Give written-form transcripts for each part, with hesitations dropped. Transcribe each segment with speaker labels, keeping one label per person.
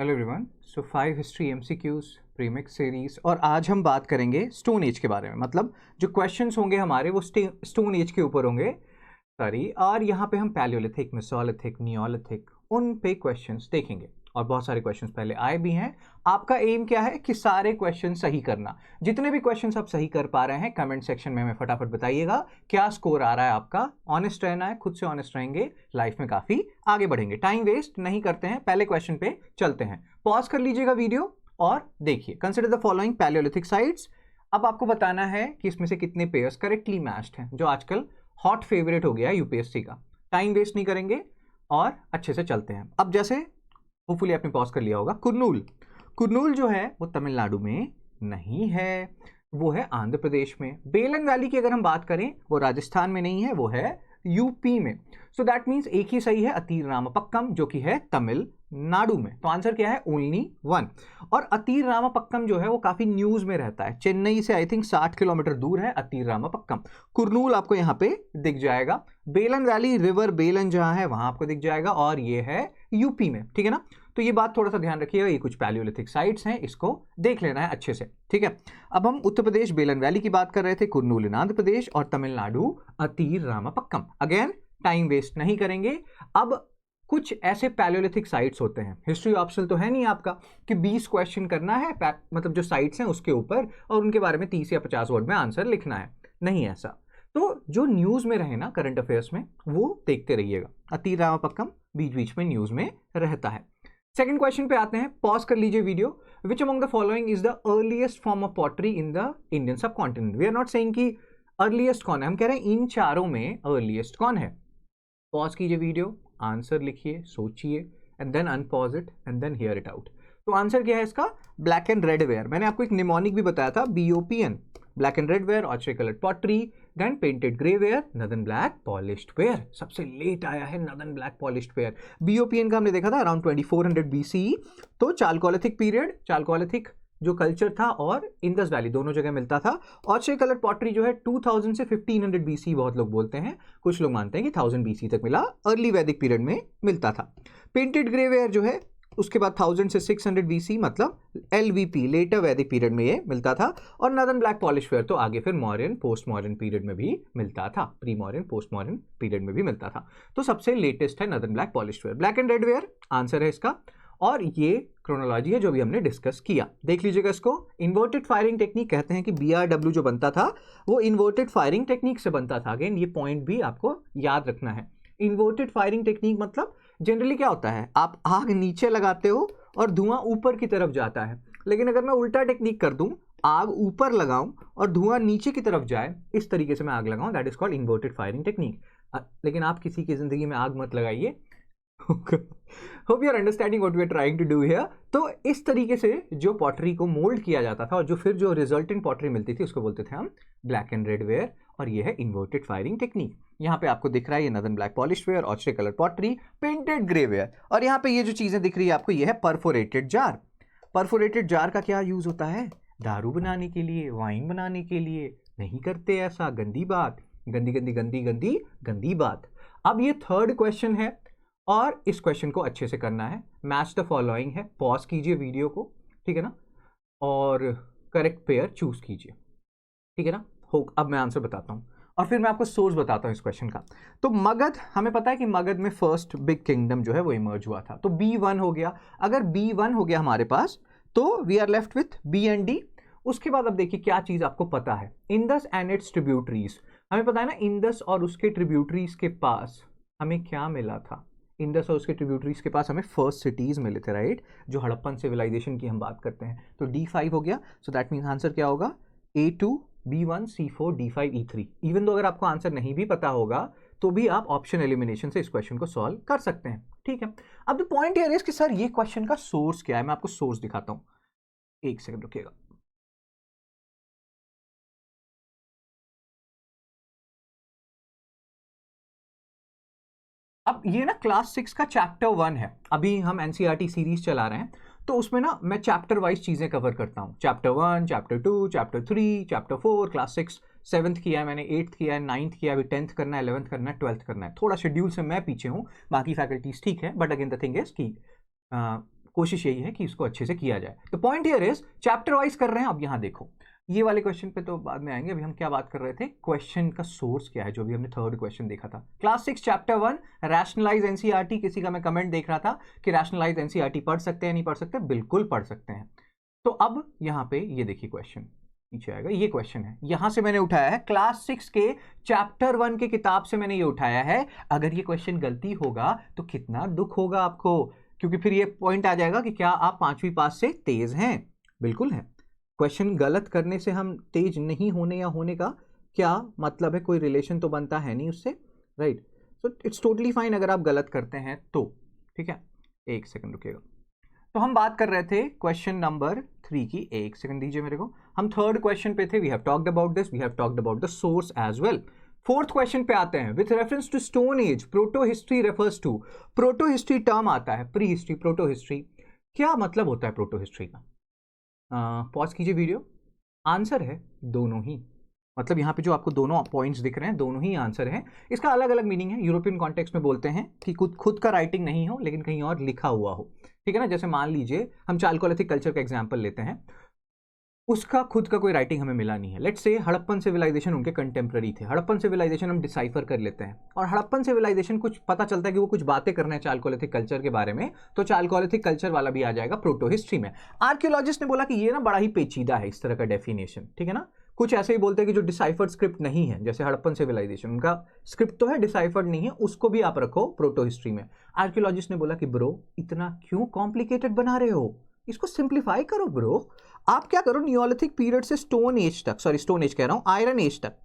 Speaker 1: Hello everyone. So 5 history MCQs premix series, और आज हम बात करेंगे स्टोन एज के बारे में। मतलब जो क्वेश्चंस होंगे हमारे वो स्टोन एज के ऊपर होंगे सारी, और यहाँ पे हम पैलियोलिथिक, मेसोलिथिक, नियोलिथिक उन पे क्वेश्चंस देखेंगे। और बहुत सारे क्वेश्चंस पहले आए भी हैं। आपका एम क्या है कि सारे क्वेश्चन सही करना। जितने भी क्वेश्चंस आप सही कर पा रहे हैं कमेंट सेक्शन में हमें फटाफट बताइएगा क्या स्कोर आ रहा है आपका। ऑनेस्ट रहना है, खुद से ऑनेस्ट रहेंगे, लाइफ में काफी आगे बढ़ेंगे। टाइम वेस्ट नहीं करते हैं, पहले क्वेश्चन पे चलते हैं। पॉज कर लीजिएगा वीडियो और देखिए। Consider the following Palaeolithic sites. अब आपको बताना है कि इसमें से कितने पेयर्स करेक्टली मैच्ड हैं, जो आजकल हॉट फेवरेट हो गया है यूपीएससी का। टाइम वेस्ट नहीं करेंगे और अच्छे से चलते हैं। अब जैसे होपफुली आपने पॉज कर लिया होगा, कुर्नूल। कुर्नूल जो है वो तमिलनाडु में नहीं है, वो है आंध्र प्रदेश में। बेलन वैली की अगर हम बात करें वो राजस्थान में नहीं है, वो है यूपी में। सो दैट मीन्स एक ही सही है, अतीर रामपक्कम, जो कि है तमिलनाडु में। तो आंसर क्या है? Only one. और अतीर रामपक्कम जो है वो काफी न्यूज में रहता है। चेन्नई से आई थिंक 60 किलोमीटर दूर है अतीर रामपक्कम। कुर्नूल आपको यहाँ पे दिख जाएगा। बेलन वैली, रिवर बेलन जहां है वहां आपको दिख जाएगा, और ये है यूपी में। ठीक है ना? तो ये बात थोड़ा सा ध्यान रखिएगा, ये कुछ पैलियोलिथिक साइट्स हैं, इसको देख लेना है अच्छे से। ठीक है, अब हम उत्तर प्रदेश बेलन वैली की बात कर रहे थे, कुर्नूल इन आंध्र प्रदेश, और तमिलनाडु अतीर रामपक्कम। अगेन टाइम वेस्ट नहीं करेंगे। अब कुछ ऐसे पैलियोलिथिक साइट्स होते हैं, हिस्ट्री ऑप्शनल तो है नहीं आपका कि 20 क्वेश्चन करना है मतलब जो साइट्स हैं उसके ऊपर, और उनके बारे में 30 या 50 वर्ड में आंसर लिखना है। नहीं ऐसा। तो जो न्यूज में रहे ना करंट अफेयर्स में, वो देखते रहिएगा। अतीर रामपक्कम बीच बीच में न्यूज में रहता है। सेकंड क्वेश्चन पे आते हैं, पॉज कर लीजिए video. Which among the following is the earliest form of pottery in the Indian subcontinent? We are not saying कि अर्लीस्ट कौन है, हम कह रहे हैं इन चारों में अर्लीस्ट कौन है। पॉज कीजिए वीडियो, आंसर लिखिए, सोचिए, and then unpause it and then hear it out. तो आंसर क्या है इसका? Black and red ware. मैंने आपको एक निमोनिक भी बताया था, BOPN, black and red ware, ochre coloured pottery, then painted grey ware, northern black polished ware. सबसे लेट आया है northern black polished ware. BOPN का हमने देखा था अराउंड 2400 BCE। तो चालकोलिथिक पीरियड, चालकोलिथिक जो कल्चर था, और इंडस वैली दोनों जगह मिलता था। ऑर्चरी कलर्ड पॉटरी जो है 2000 से 1500 BC बहुत लोग बोलते हैं, कुछ लोग मानते हैं कि 1000 BC तक मिला, अर्ली वैदिक पीरियड में मिलता था। पेंटेड ग्रे वेयर जो है उसके बाद 1000 से 600 BC, मतलब LVP, लेटर वैदिक पीरियड में ये मिलता था। और नदन ब्लैक पॉलिश वेयर तो आगे फिर मॉडर्न पोस्ट मॉडर्न पीरियड में भी मिलता था, pre modern post modern period में भी मिलता था। तो सबसे लेटेस्ट है northern black polish ware. Black and red ware answer है इसका, और ये क्रोनोलॉजी है जो भी हमने डिस्कस किया। देख लीजिएगा इसको। इन्वर्टेड फायरिंग टेक्निक कहते हैं कि BRW जो बनता था वो इन्वर्टेड फायरिंग टेक्निक से बनता था। अगेन ये पॉइंट भी आपको याद रखना है। इन्वर्टेड फायरिंग टेक्निक मतलब जनरली क्या होता है, आप आग नीचे लगाते हो और धुआं ऊपर की तरफ जाता है। लेकिन अगर मैं उल्टा टेक्निक कर दूं, आग ऊपर लगाऊं और धुआं नीचे की तरफ जाए, इस तरीके से मैं आग लगाऊं, that is called inverted firing technique. लेकिन आप किसी की जिंदगी में आग मत लगाइए। Hope you are understanding what we are trying to do here. तो इस तरीके से जो पॉटरी को मोल्ड किया जाता था, और जो फिर जो रिजल्टेंट पॉटरी मिलती थी उसको बोलते थे हम ब्लैक एंड रेड वेयर, और ये है इन्वर्टेड फायरिंग टेक्निक। यहाँ पे आपको दिख रहा है ये northern black polish ware, ochre colour pottery, painted grey ware, और यहाँ पे ये जो चीजें दिख रही है आपको, ये है परफोरेटेड जार। परफोरेटेड जार का क्या यूज होता है? दारू बनाने के लिए, वाइन बनाने के लिए। नहीं करते ऐसा, गंदी बात, गंदी गंदी गंदी गंदी गंदी बात। अब ये थर्ड क्वेश्चन है, और इस क्वेश्चन को अच्छे से करना है। मैच द फॉलोइंग है, पॉज कीजिए वीडियो को, ठीक है ना, और करेक्ट पेयर चूज कीजिए, ठीक है ना। हो, अब मैं आंसर बताता हूं और फिर मैं आपको सोर्स बताता हूं इस क्वेश्चन का। तो मगध, हमें पता है कि मगध में फर्स्ट बिग किंगडम जो है वो इमर्ज हुआ था, तो B1 हो गया। अगर B1 हो गया हमारे पास, तो we are left with B and D। उसके बाद अब देखिए क्या चीज आपको पता है, इंडस एंड इट्स ट्रिब्यूटरीज। हमें पता है ना, इंडस और उसके ट्रिब्यूटरीज के पास हमें क्या मिला था? इंडस और उसके ट्रिब्यूटरीज के पास हमें फर्स्ट सिटीज मिले थे, राइट, जो हड़प्पन सिविलाइजेशन की हम बात करते हैं। तो D5 हो गया। सो दैट मीन्स आंसर क्या होगा? A2, B1, C4, D5, E3। Even तो अगर आपको आंसर नहीं भी पता होगा तो भी आप ऑप्शन एलिमिनेशन से इस क्वेश्चन को सॉल्व कर सकते हैं, ठीक है। अब द पॉइंट हियर इज कि सर ये क्वेश्चन का सोर्स क्या है, मैं आपको सोर्स दिखाता हूं। एक सेकंड रुकिएगा। अब ये ना क्लास 6 का चैप्टर 1 है, अभी हम NCERT सीरीज चला रहे हैं, तो उसमें ना मैं चैप्टर वाइज चीजें कवर करता हूँ। Chapter 1, chapter 2, chapter 3, chapter 4, class 6, 7th किया है मैंने, 8th किया है, 9th किया है, अभी 10th करना है, 11th करना है, 12th करना है। थोड़ा शेड्यूल से मैं पीछे हूँ, बाकी फैकल्टीज ठीक है, but again the thing is कि कोशिश यही है कि इसको अच्छे से किया जाए। तो point here is chapter wise कर रहे हैं। अब यहाँ देखो, ये वाले क्वेश्चन पे तो बाद में आएंगे, अभी हम क्या बात कर रहे थे, क्वेश्चन का सोर्स क्या है, जो भी हमने थर्ड क्वेश्चन देखा था क्लास 6 चैप्टर 1 रैशनलाइज एनसीईआरटी। किसी का मैं कमेंट देख रहा था कि रैशनलाइज एनसीईआरटी पढ़ सकते हैं नहीं पढ़ सकते, बिल्कुल पढ़ सकते हैं। तो अब यहाँ पे ये देखिए क्वेश्चन नीचे आएगा, ये क्वेश्चन है, यहां से मैंने उठाया है क्लास 6 के चैप्टर 1 के किताब से मैंने ये उठाया है। अगर ये क्वेश्चन गलती होगा तो कितना दुख होगा आपको, क्योंकि फिर ये पॉइंट आ जाएगा कि क्या आप 5वीं पास से तेज हैं। बिल्कुल है। क्वेश्चन गलत करने से हम तेज नहीं होने या होने का क्या मतलब है, कोई रिलेशन तो बनता है नहीं उससे, right. So it's totally fine अगर आप गलत करते हैं तो, ठीक है। एक सेकंड रुकिएगा। तो हम बात कर रहे थे क्वेश्चन नंबर 3 की, एक सेकंड दीजिए मेरे को। हम थर्ड क्वेश्चन पे थे, we have talked about this, we have talked about the source as well. Fourth question पे आते हैं, with reference to stone age proto history refers to. Proto history term आता है, प्री हिस्ट्री, प्रोटो हिस्ट्री, क्या मतलब होता है proto history का? पॉज कीजिए वीडियो। आंसर है दोनों ही, मतलब यहाँ पे जो आपको दोनों पॉइंट्स दिख रहे हैं दोनों ही आंसर है। इसका अलग अलग मीनिंग है। यूरोपियन कॉन्टेक्स्ट में बोलते हैं कि खुद का राइटिंग नहीं हो लेकिन कहीं और लिखा हुआ हो, ठीक है ना। जैसे मान लीजिए हम चालकोलिथिक कल्चर का एग्जांपल लेते हैं, उसका खुद का कोई राइटिंग हमें मिला नहीं है। लेट्स से हड़प्पन सिविलाइजेशन उनके कंटेम्प्रेरी थे, हड़प्पन सिविलाइजेशन हम डिसाइफर कर लेते हैं और हड़प्पन सिविलाइजेशन कुछ पता चलता है कि वो कुछ बातें कर रहे हैं चालकोलिथिक कल्चर के बारे में, तो चालकोलिथिक कल्चर वाला भी आ जाएगा प्रोटो हिस्ट्री में। आर्कियोलॉजिस्ट ने बोला कि ये ना बड़ा ही पेचीदा है इस तरह का डेफिनेशन, ठीक है ना। कुछ ऐसे ही बोलते हैं कि जो डिसाइफर्ड स्क्रिप्ट नहीं है, जैसे हड़प्पन सिविलाइजेशन उनका स्क्रिप्ट तो है, डिसाइफर्ड नहीं है, उसको भी आप रखो प्रोटो हिस्ट्री में। आर्कियोलॉजिस्ट ने बोला कि ब्रो इतना क्यों कॉम्प्लिकेटेड बना रहे हो, इसको सिंप्लीफाई करो ब्रो। आप क्या करो, नियोलिथिक पीरियड से स्टोन एज तक, सॉरी स्टोन एज कह रहा हूं, आयरन एज तक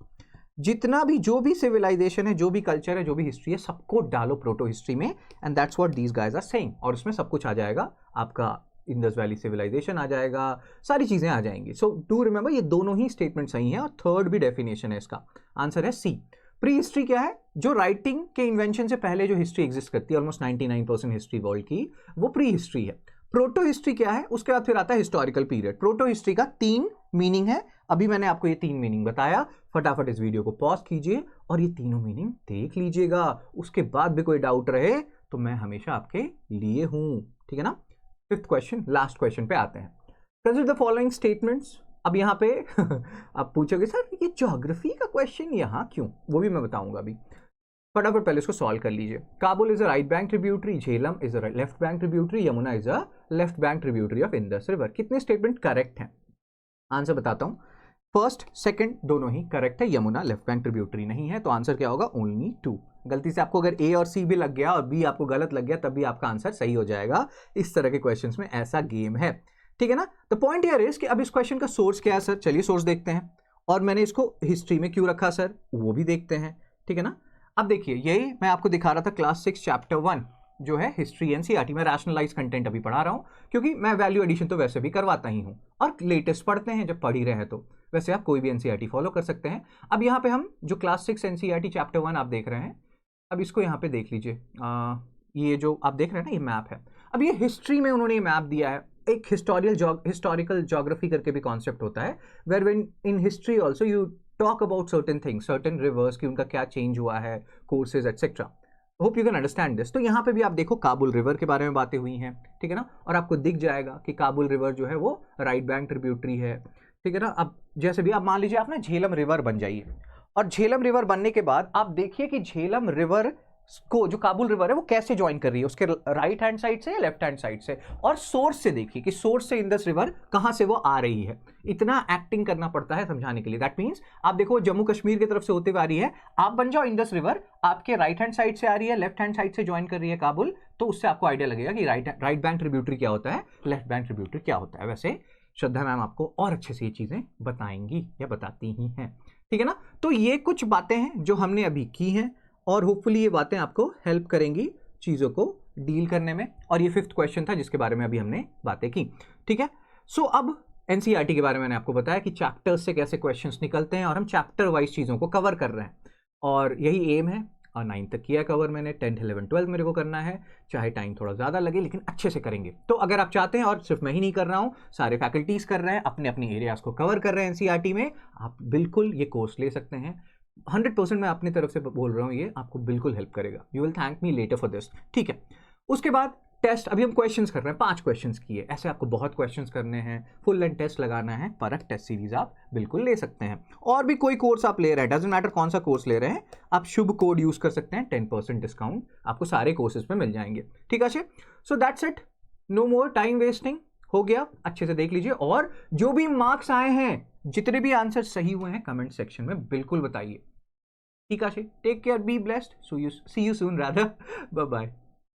Speaker 1: जितना भी जो भी सिविलाइजेशन है, जो भी कल्चर है, जो भी हिस्ट्री है, सबको डालो प्रोटो हिस्ट्री में, and that's what these guys are saying. और उसमें सब कुछ आ जाएगा, आपका इंडस वैली सिविलाइजेशन आ जाएगा, सारी चीजें आ जाएंगी। सो डू रिमेंबर ये दोनों ही स्टेटमेंट सही है और थर्ड भी डेफिनेशन है इसका। आंसर है सी। प्री हिस्ट्री क्या है? जो राइटिंग के इन्वेंशन से पहले जो हिस्ट्री एग्जिस्ट करती है, ऑलमोस्ट 99% हिस्ट्री वर्ल्ड की, वो प्री हिस्ट्री है। प्रोटो हिस्ट्री क्या है? उसके बाद फिर आता है हिस्टोरिकल पीरियड। प्रोटो हिस्ट्री का 3 मीनिंग है, अभी मैंने आपको ये 3 मीनिंग बताया। फटाफट इस वीडियो को पॉज कीजिए और ये तीनों मीनिंग देख लीजिएगा, उसके बाद भी कोई डाउट रहे तो मैं हमेशा आपके लिए हूं, ठीक है ना। फिफ्थ क्वेश्चन, लास्ट क्वेश्चन पे आते हैं। Consider the following statements. अब यहाँ पे आप पूछोगे सर ये ज्योग्राफी का क्वेश्चन यहाँ क्यों, वो भी मैं बताऊंगा अभी। फटाफट पहले इसको सॉल्व कर लीजिए। Kabul is a right bank tributary, Jhelum is a left bank tributary, Yamuna is a left bank tributary of Indus river. कितने स्टेटमेंट करेक्ट हैं? आंसर बताता हूं। फर्स्ट सेकंड दोनों ही करेक्ट है, यमुना लेफ्ट बैंक ट्रिब्यूटरी नहीं है, तो आंसर क्या होगा? ओनली 2। गलती से आपको अगर ए और सी भी लग गया और बी आपको गलत लग गया तब भी आपका आंसर सही हो जाएगा। इस तरह के क्वेश्चंस में ऐसा गेम है, ठीक है ना। द पॉइंट हियर इज कि अब इस क्वेश्चन का सोर्स क्या है सर, चलिए सोर्स देखते हैं। और मैंने इसको हिस्ट्री में क्यों रखा सर, वो भी देखते हैं, ठीक है ना। अब देखिए यही मैं आपको दिखा रहा था क्लास 6 चैप्टर 1 जो है हिस्ट्री एनसीईआरटी में रैशनलाइज कंटेंट अभी पढ़ा रहा हूँ, क्योंकि मैं वैल्यू एडिशन तो वैसे भी करवाता ही हूँ और लेटेस्ट पढ़ते हैं जब पढ़ ही रहे हैं, तो वैसे आप कोई भी एनसीईआरटी फॉलो कर सकते हैं। अब यहाँ पे हम जो क्लास 6 एनसीईआरटी चैप्टर 1 आप देख रहे हैं, अब इसको यहाँ पे देख लीजिए। ये जो आप देख रहे हैं ना, ये मैप है। अब ये हिस्ट्री में उन्होंने ये मैप दिया है। एक हिस्टोरिकल ज्योग्राफी करके भी कॉन्सेप्ट होता है, where when in history also you talk about certain things, certain rivers की उनका क्या चेंज हुआ है, courses etcetera. Hope you can understand this. तो यहाँ पे भी आप देखो काबुल रिवर के बारे में बातें हुई हैं, ठीक है ना। और आपको दिख जाएगा कि काबुल रिवर जो है वो राइट बैंक ट्रिब्यूटरी है, ठीक है ना। अब जैसे भी आप मान लीजिए आप ना झेलम रिवर बन जाइए, और झेलम रिवर बनने के बाद आप देखिए कि झेलम रिवर को जो काबुल रिवर है वो कैसे ज्वाइन कर रही है, उसके राइट हैंड साइड से या लेफ्ट हैंड साइड से, और सोर्स से देखिए कि सोर्स से इंडस रिवर कहां से वो आ रही है। इतना एक्टिंग करना पड़ता है समझाने के लिए। दैट मींस आप देखो जम्मू कश्मीर की तरफ से होते हुए आ रही है, आप बन जाओ इंडस रिवर, आपके राइट हैंड साइड से आ रही है, लेफ्ट हैंड साइड से ज्वाइन कर रही है काबुल, तो उससे आपको आइडिया लगेगा कि राइट बैंक ट्रिब्यूटरी क्या होता है, लेफ्ट बैंक ट्रिब्यूटरी क्या होता है। वैसे श्रद्धा मैम आपको और अच्छे से ये चीजें बताएंगी या बताती ही हैं, ठीक है ना। तो ये कुछ बातें हैं जो हमने अभी की हैं और होपफुली ये बातें आपको हेल्प करेंगी चीज़ों को डील करने में। और ये 5th क्वेश्चन था जिसके बारे में अभी हमने बातें की, ठीक है। सो अब एनसीईआरटी के बारे में मैंने आपको बताया कि चैप्टर्स से कैसे क्वेश्चंस निकलते हैं और हम चैप्टर वाइज चीज़ों को कवर कर रहे हैं, और यही एम है। और 9 तक किया कवर मैंने, 10th 11th 12th मेरे को करना है, चाहे टाइम थोड़ा ज़्यादा लगे लेकिन अच्छे से करेंगे। तो अगर आप चाहते हैं, और सिर्फ मैं ही नहीं कर रहा हूँ, सारे फैकल्टीज़ कर रहे हैं, अपने अपने एरियाज़ को कवर कर रहे हैं एनसीईआरटी में, आप बिल्कुल ये कोर्स ले सकते हैं। 100% मैं अपनी तरफ से बोल रहा हूँ, ये आपको बिल्कुल हेल्प करेगा। You will thank me later for this, ठीक है। उसके बाद टेस्ट अभी हम क्वेश्चंस कर रहे हैं, 5 क्वेश्चंस किए, ऐसे आपको बहुत क्वेश्चंस करने हैं, फुल लेंथ टेस्ट लगाना है, परख टेस्ट सीरीज आप बिल्कुल ले सकते हैं। और भी कोई कोर्स आप ले रहे हैं, डजंट मैटर कौन सा कोर्स ले रहे हैं, आप शुभ कोड यूज कर सकते हैं, 10% डिस्काउंट आपको सारे कोर्सेज पे मिल जाएंगे। ठीक है, so that's it, no more time wasting, हो गया, अच्छे से देख लीजिए। और जो भी मार्क्स आए हैं, जितने भी आंसर सही हुए हैं, कमेंट सेक्शन में बिल्कुल बताइए। ठीक है, take care, be blessed, see you soon Radha, bye bye.